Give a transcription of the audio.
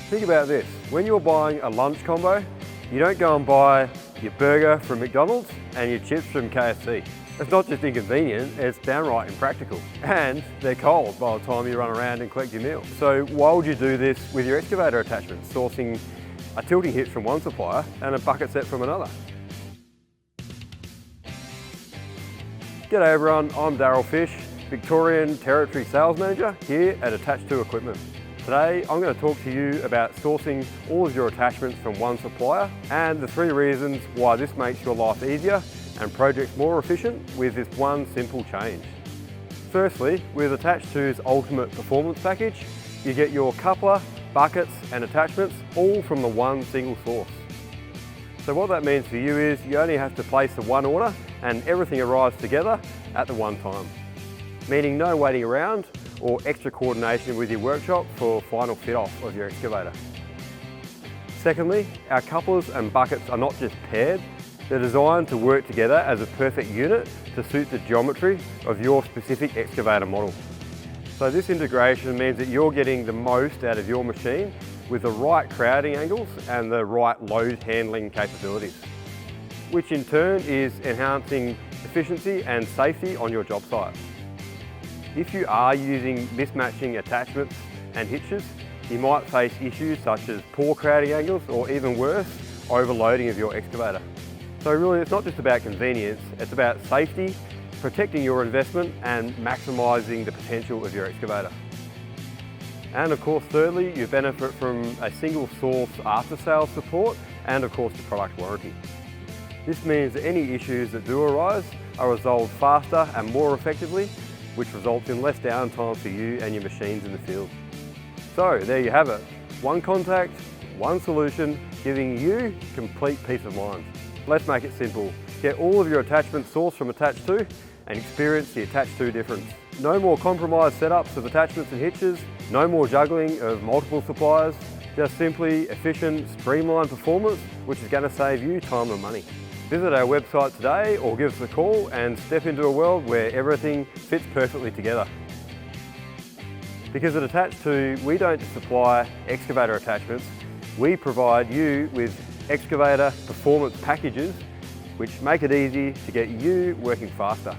Think about this, when you're buying a lunch combo, you don't go and buy your burger from McDonald's and your chips from KFC. It's not just inconvenient, it's downright impractical. And they're cold by the time you run around and collect your meal. So why would you do this with your excavator attachment, sourcing a tilting hitch from one supplier and a bucket set from another? G'day everyone, I'm Darryl Fysh, Victorian Territory Sales Manager here at Attached To Equipment. Today I'm going to talk to you about sourcing all of your attachments from one supplier and the 3 reasons why this makes your life easier and projects more efficient with this one simple change. Firstly, with Attached To's Ultimate Performance Package, you get your coupler, buckets and attachments all from the one single source. So what that means for you is you only have to place the one order and everything arrives together at the one time, meaning no waiting around or extra coordination with your workshop for final fit off of your excavator. Secondly, our couplers and buckets are not just paired, they're designed to work together as a perfect unit to suit the geometry of your specific excavator model. So this integration means that you're getting the most out of your machine with the right crowding angles and the right load handling capabilities, which in turn is enhancing efficiency and safety on your job site. If you are using mismatching attachments and hitches, you might face issues such as poor crowding angles or even worse, overloading of your excavator. So really it's not just about convenience, it's about safety, protecting your investment and maximising the potential of your excavator. And of course thirdly, you benefit from a single source after sales support and of course the product warranty. This means that any issues that do arise are resolved faster and more effectively, which results in less downtime for you and your machines in the field. So there you have it. One contact, one solution, giving you complete peace of mind. Let's make it simple. Get all of your attachments sourced from Attached To and experience the Attached To difference. No more compromised setups of attachments and hitches, no more juggling of multiple suppliers, just simply efficient, streamlined performance, which is going to save you time and money. Visit our website today or give us a call and step into a world where everything fits perfectly together. Because at Attached To, we don't just supply excavator attachments, we provide you with excavator performance packages which make it easy to get you working faster.